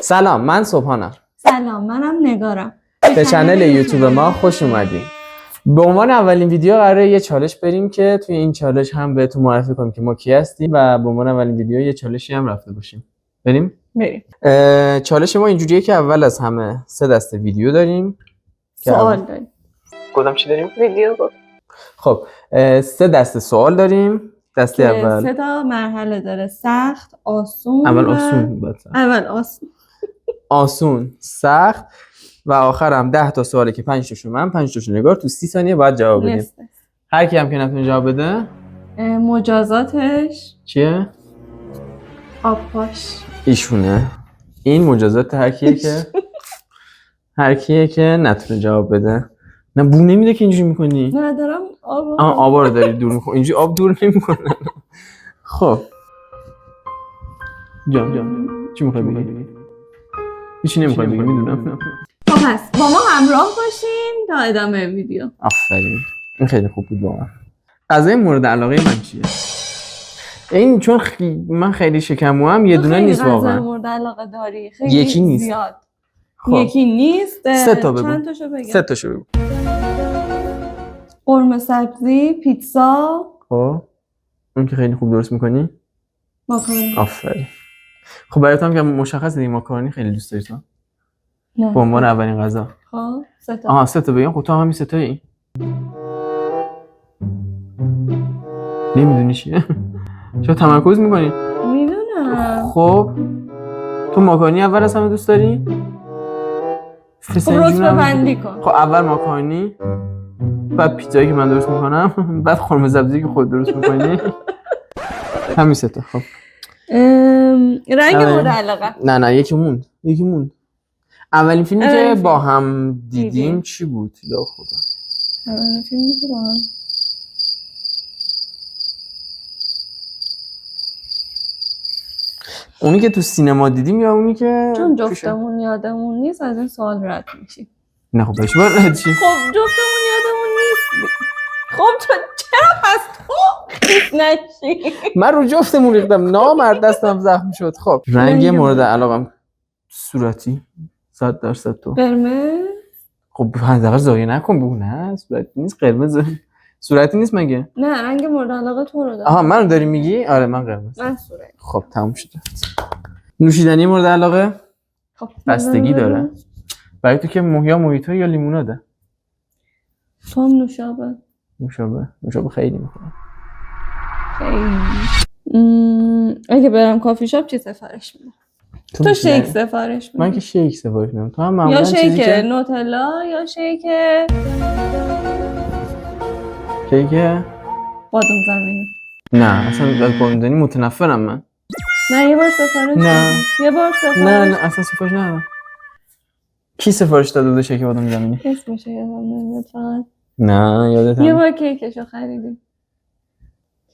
سلام، من صبحانم. سلام، منم نگارم. به چنل یوتیوب ما خوش اومدین. به عنوان اولین ویدیو قراره یه چالش بریم که توی این چالش هم بهتون معرفی کنیم که ما کی هستیم و به عنوان اولین ویدیو یه چالشی هم رفته باشیم. بریم؟ چالش ما اینجوریه که اول از همه 3 دسته ویدیو داریم. سوال داریم. کدام چی داریم؟ ویدیو گفت. خب 3 دسته سوال داریم. دسته اول 3 تا مرحله داره: سخت، آسون. اول آسون آسون، سخت و آخر هم 10 تا سواله که 5 تاشو من 5 تاشو نگار تو 30 ثانیه باید جواب بدیم. هر کی هم که نتونه جواب بده مجازاتش چیه؟ آبپاش. ایشونه. این مجازات هر کیه که نتونه جواب بده. نه بو نمیده که اینجوری میکنی؟ نه دارم آبا رو داری دور میکنی. اینجوری آب دور نمیکنه. خب جان چی میخوای بگی؟ هیچی نمیخوای بگی، میدونم. خب پس با ما همراه باشین تا ادامه ویدیو. آفرین، این خیلی خوب بود واقعا. غذای مورد علاقه من چیه؟ این چون من خیلی شکموام یه دونه نیست واقعا. غذای مورد علاقه داری؟ خیلی یکی نیست. زیاد. خب. یکی نیست. 3 تا بگو. چند تاشو بگم؟ 3 تاشو بگو. قرمه سبزی، پیتزا. خب اون که خیلی خوب درست میکنی؟ ماکارونی. آفرین. خب برات هم که مشخصه دیگه ماکارونی خیلی دوست داری تو. نه. به عنوان اولین غذا. خب 3 تا. 3 تا بگم. خب تو هم همین 3 تایی؟ نمیدونی چیه؟ چرا تمرکز میکنی؟ میدونم. خب تو ماکارونی اول از همه دوست داری؟ خب رتبه بندی کن. خب اول ماکارونی، بعد پیتزایی که من درست میکنم، بعد قرمه سبزی که خود درست میکنی. همین 3 تا. خب رنگ مورد علاقه. نه یکی موند. اولین فیلمی که با هم دیدیم چی بود؟ یا خدا. اولین فیلمی که با هم اونی که تو سینما دیدیم یا اونی که چون جفتمون یادمون نیست از این سوال رد میشیم. نه خب بهش بار رد شیم. خب جفتمون یادمون نیست. خب چرا پس تو نشی؟ من رو جفتمون ریختم، نامرد دستم زخم شد. خب رنگ مورد علاقم صورتی 100% تو. قرمز. خب حداقل زایه نکن بگو نه صورتی نیست، قرمز صورتی نیست مگه؟ نه رنگ مورد علاقه تو رو دارم. آها منو داری میگی؟ آره من قرمز. من صورتی. خب تموم شد. نوشیدنی مورد علاقه؟ خب بستگی داره. برای تو که یا موهیتو یا لیموناده؟ تو هم نوشابه خیلی میخورم. خیلی. اگه برم کافی شاپ چی سفارش میدم؟ تو شیک سفارش میدم. من که شیک سفارش میدم. تو هم معمولا یا شیک که نوتلا یا شیک بادام زمینی. نه اصلا از بادام زمینی متنفرم من. نه یه بار سفارش نه اصلا سفارش ندادم. کی سفارش داده بود شیک بادام زمینی؟ اسمش یادم نمیاد فقط. نه یادتم. یه بار کیکشو خریدیم.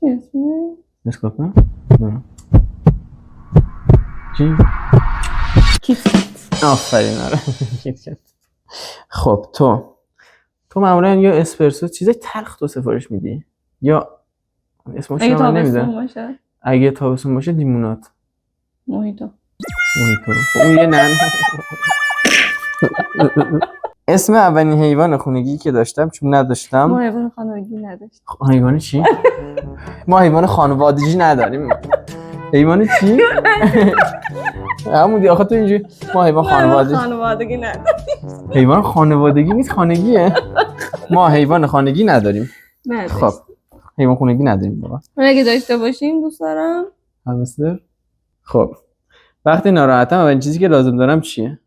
چی اسمه؟ نسکافه؟ نه. چی؟ کیتکت. آفرین آره. کیتکت. خب تو معمولا یا اسپرسو چیزای تلخ تو سفارش میدی یا اسمش رو من نمیدونم. اگه تابستون باشه لیمونات. موهیتو. خب اون یه نه. اسم اولین حیوان خونگی که داشتم چون نداشتم. ما حیوان خانوادگی نداشتیم. حیوان چی؟ ما حیوان خانوادگی نداریم. حیوان چی؟ همون آخه تو اینجوری ما حیوان خانوادگی نداریم. حیوان خانوادگی نیست، خانگیه. ما حیوان خانگی نداریم. خب حیوان خانگی نداریم بابا. اگه داشته باشیم دوست دارم همستر. خب وقتی ناراحتم اولین چیزی که لازم دارم چیه؟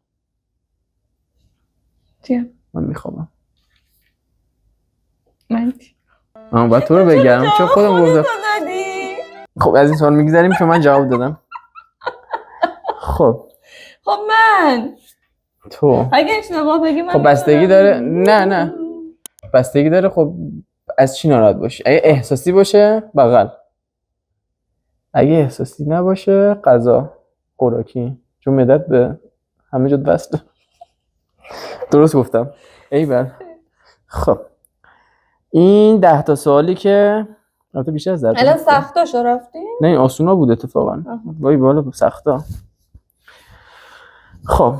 چیه؟ من میخوابم. من باید تو رو بگم چون خودم گفتم. خب از این سوال میگذاریم چون من جواب دادم. خب من تو اگه اشتباه بگی من خب بستگی داره. نه بستگی داره. خب از چی ناراحت باشی؟ اگه احساسی باشه بغل، اگه احساسی نباشه غذا خوراکی، چون معدت به همه جا وصله. درست گفتم؟ ایول. خب این 10 تا سوالی که البته بیشتر از 10 تا الان سختاشو رفتیم؟ نه این آسونا بود اتفاقا. وای بالا سختا. خب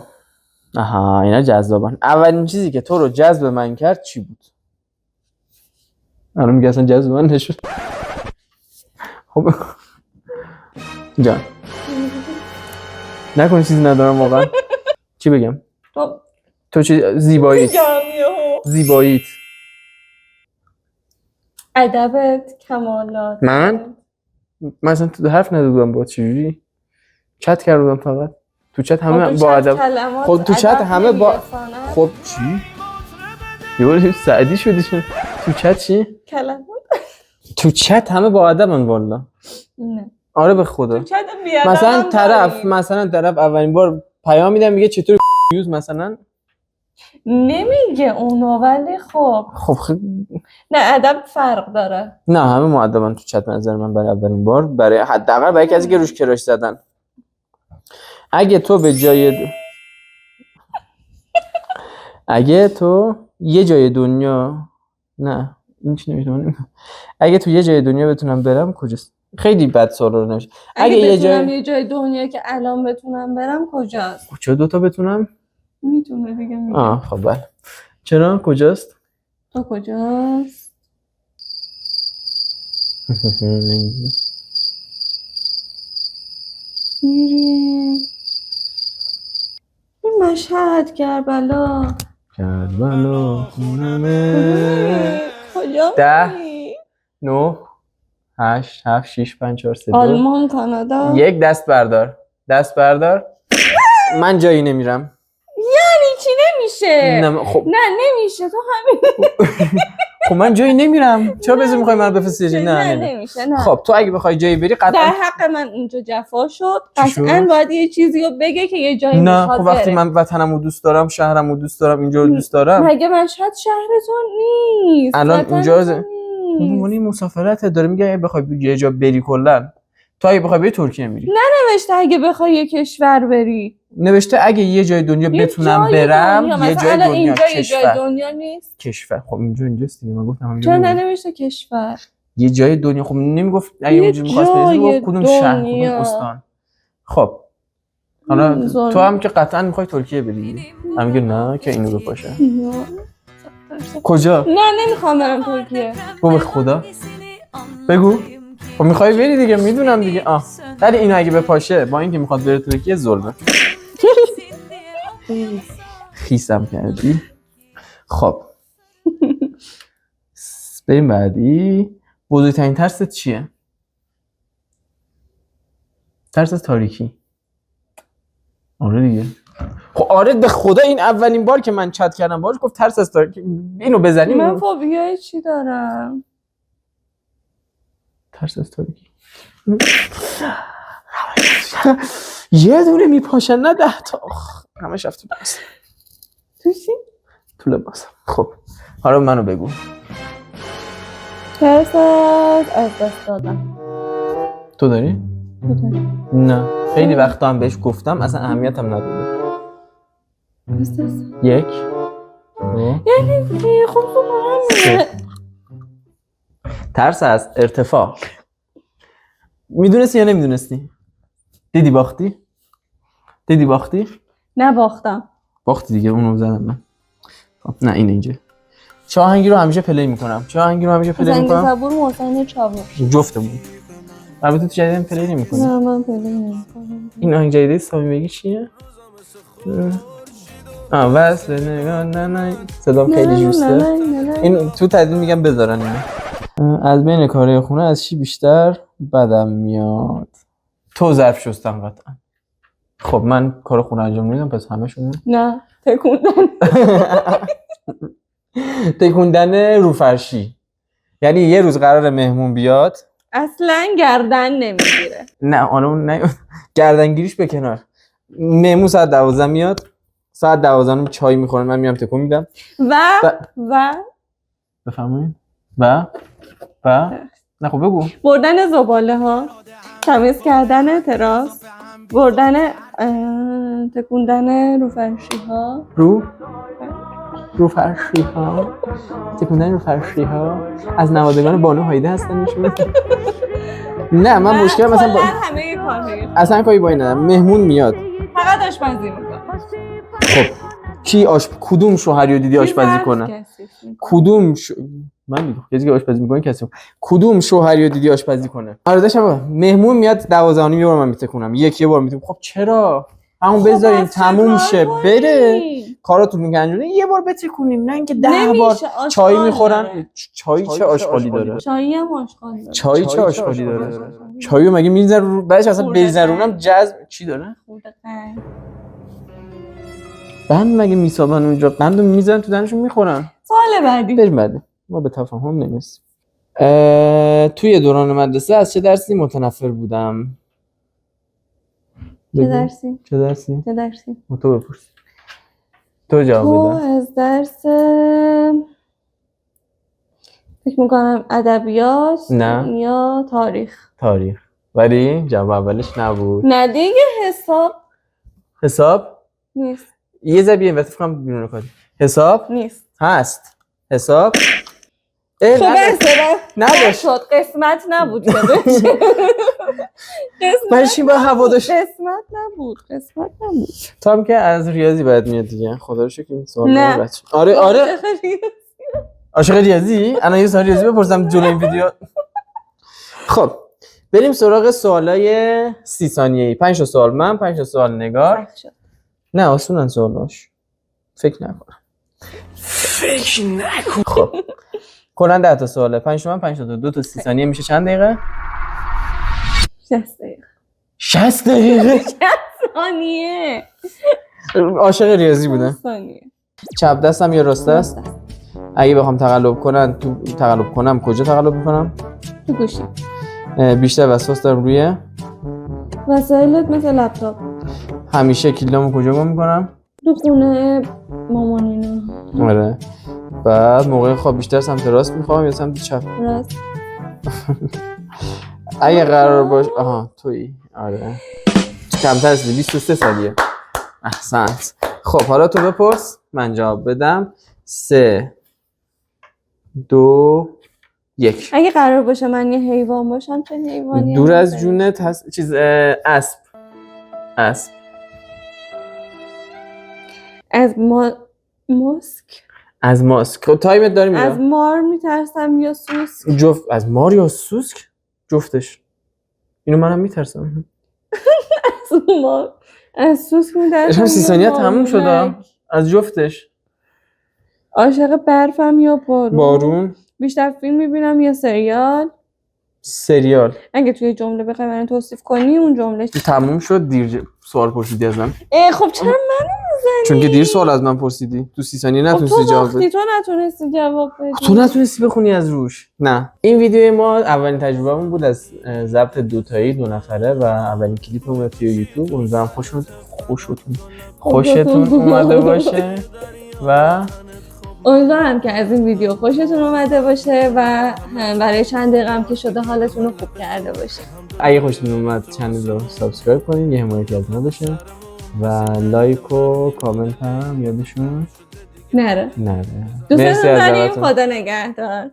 آها اینا جذابن. اولین چیزی که تو رو جذب من کرد چی بود؟ الان میگه اصلا جذب من نشد. خب جان نکنی چیزی ندارم واقعا. چی بگم؟ تو چی؟ زیباییت ادبت، کمالات. من اصلا تو حرف ندادم با چجوری چت کردم فقط. تو چت همه با ادب. خب تو چت همه با خب چی؟ یه بار سعدی شدی چون تو چت چی؟ کلمات تو چت همه با ادبن والا. نه آره به خدا. تو چت بیادب مثلا طرف اولین بار پیام میدم میگه چطور یوز مثلا نمیگه اونو، ولی خب نه ادب فرق داره. نه همه مؤدبن تو چت نظر من برای اولین بار، برای حداقل برای کسی که روش کراش زدن. اگه تو یه جای دنیا نه این چی نمیتونم. اگه تو یه جای دنیا بتونم برم کجاست؟ خیلی بد سوال رو نمیشه. اگه یه جای دنیا که الان بتونم برم کجاست؟ چرا دوتا بتونم؟ میتونه دیگه میگه. خب بله. چرا کجاست؟ تو کجاست؟ میریم این مشهد کربلا خونمه. کجا 10 9 8 7 6 5 4 3 2 آلمان، کانادا. یک دست بردار. من جایی نمیرم. یعنی چی نمیشه؟ خب نه نمیشه تو همین. خب من جایی نمیرم. چرا بذاری میخوای من بفرستی؟ نه نمیشه. نه خب تو اگه بخوای جایی بری قطعا در حق من اینجا جفا شد. قطعا باید یه چیزی رو بگه که یه جایی میخواد بره. نه خب وقتی من وطنمو دوست دارم، شهرمو دوست دارم، اینجا رو دوست دارم. مگه مشهد شهرتون نیست؟ الان اینجا مونی مسافرت داره میگه اگه بخوای یه جا بری کلا. تو اگه بخوای بری ترکیه میری. ننوشته اگه بخوای یه کشور بری. نوشته اگه یه جای دنیا بتونم برم. یه جای دنیا اینجا یه جای دنیا نیست. کشور. خب اینجاست دیگه. من گفتم چرا ننوشته کشور؟ یه جای دنیا. خب نمیگفت اگه اونجوری می‌خواست بری میگفت کدوم شهر کدوم استان. خب حالا تو هم که قطعا می‌خوای ترکیه بری. من میگم نه که اینو بپاشه. کجا؟ نه نمیخوام برم ترکیه. به خدا بگو. خب میخوای بری دیگه میدونم دیگه. ولی اینو اگه بپاشه با اینکه میخواد بره ترکیه ظلمه. خیسم کردی. خب بریم بعدی. بزرگترین ترست چیه؟ ترس از تاریکی. آره دیگه. خب آره به خدا این اولین بار که من چت کردم باهاش گفت ترس از تاریکی. اینو بزنیم. من فوبیای چی دارم؟ ترس از تاریکی. یه دونه میپاشن نه 10 تا. همش رفت تو لباس. تو لباس. خب حالا منو بگو. ترس از دست دادم. تو داری؟ نه خیلی وقتا هم بهش گفتم اصلا اهمیت هم نداده. 1 2 یعنی خب تو مهمه. ترس از ارتفاع. میدونستی یا نمیدونستی؟ دیدی باختی؟ نه باختم. باختی دیگه اونو زدم من. نه اینجا چه آهنگی رو همیشه پلی میکنم؟ زنگ زبور محسن چاوش. جفتمون. البته تو جدیدن پلی نمیکنی. نه من پلی نمیکنم. این آهنگ جدیدی سامی بگی چیه؟ وصل نگاه نه صدام خیلی جوسته. این تو تدوین میگم بذارن اینو. از بین کارهای خونه از چی بیشتر بدم میاد؟ تو ظرف شستن قطعا. خب من کار خونه انجام نمیدم پس همشون. نه تکوندن رو فرشی. یعنی یه روز قرار مهمون بیاد اصلا گردن نمیگیره. نه اون نه گردنگیریش به کنار. مهمون ساعت 12 میاد. ساعت 12 چای میخورن من میام تکون میدم. و بفرمایید. نه خب بگو. بردن زباله ها، تمیز کردن تراس، بردن تکوندن رو فرشی ها. رو فرشی ها. تکوندن رو فرشی ها. از نوادگان بانو هایده هستن ایشون. نه من مشکل مثلا همه کارهایی اصلا کاری با این ندارم. مهمون میاد فقط آشپزی میکنه؟ خب کی کدوم شوهری رو دیدی آشپزی کنه؟ من دیگه کسی که آشپزی میکنه کسی کدوم شوهری رو دیدی آشپزی کنه؟ آره داشتم مهمون میاد 12 یه بار من میتکونم، یه بار میتونم. خب چرا همون بذارین تموم شه بره کاراتون میگن یه بار بتکونیم، نه اینکه 10 بار چای میخورن. چای چه آشغالی داره؟ چایی هم آشغال داره. چای چه آشغالی داره؟ چایو مگه میذاره رو بعدش اصلا بریزرونم جذب چی داره؟ بند مگه میسابن اونجا؟ بندو میزنن تو دهنشون میخورن. سوال بعدی بریم بعدی. ما به تفاهم نمیرسیم. توی دوران مدرسه از چه درسی متنفر بودم؟ چه درسی؟ چه درسی؟ چه درسی؟ تو بپرس. تو جواب بده. از درس فکر میکنم ادبیات نه. یا تاریخ. ولی جواب اولش نبود. نه دیگه حساب؟ نیست. یه زبیه این وقت فکرم بیرون کنی. حساب؟ نیست. هست. حساب؟ خب نداشت. شد قسمت نبود که بشه. قسمت با هوا داشت. قسمت نبود. تو هم که از ریاضی باید میاد دیگه. خدا رو شکر این سوال نه. آره عاشق ریاضی؟ الان یه سوال ریاضی بپرسم جلوی این ویدیو. خب بریم سراغ سوالای 30 ثانیه‌ای. 5 تا سوال من، 5 تا سوال نگار. نه آسونن سوالاش. فکر نکن. خب کلا 10 تا سواله. 5 تا من، 5 تا تو. 2 تا 30 ثانیه میشه چند دقیقه؟ 60 دقیقه. 60 دقیقه. 60 ثانیه. عاشق ریاضی بودم. چپ دستم یا راست دست؟ اگه بخوام تقلب کنم کجا تقلب میکنم؟ تو گوشی. بیشتر وسواس دارم روی وسایلت مثل لپتاپ. همیشه کلیدامو کجا گم میکنم؟ تو خونه مامانینا. آره. بعد موقع خواب بیشتر سمت راست میخوام یا سمت چپ؟ راست. اگه قرار باش تویی. آره کمتر از 23 سالیه. احسنت. خب حالا تو بپرس من جواب بدم. 3 2 1. اگه قرار باشه من یه حیوان باشم چه حیوانی؟ دور از جونت هست چیز اسب. از ماسک. از ماسک. خب تایمت داریم. از مار میترسم یا سوسک؟ از مار یا سوسک؟ جفتش. اینو منم میترسم. از مار. از سوسک میترسم. 30 ثانیه تموم شد. از جفتش. عاشق برفم یا بارون؟ بیشتر فیلم میبینم یا سریال؟ اگه توی جمله بخوای من توصیف کنی اون جمله تموم شد. دیر سوال پرسیدی از من. خب چرا منو میزنی؟ چون که دیر سوال از من پرسیدی. تو 30 ثانیه نتونستی جواب بدی. تو نتونستی جواب بدی. تو نتونستی بخونی از روش. نه این ویدیو ما اولین تجربهمون بود از ضبط دوتایی 2 نفره و اولین کلیپمون توی یوتیوب. امیدوارم خوشتون اومده باشه و امیدوارم که از این ویدیو خوشتون اومده باشه و برای چند دقیقه هم که شده حالتون رو خوب کرده باشه. اگه خوشتون اومد چنل رو سابسکرایب کنین یه حمایتی از ما بشه و لایک و کامنت هم یادشون نره. مرسی از خدا نگهدار.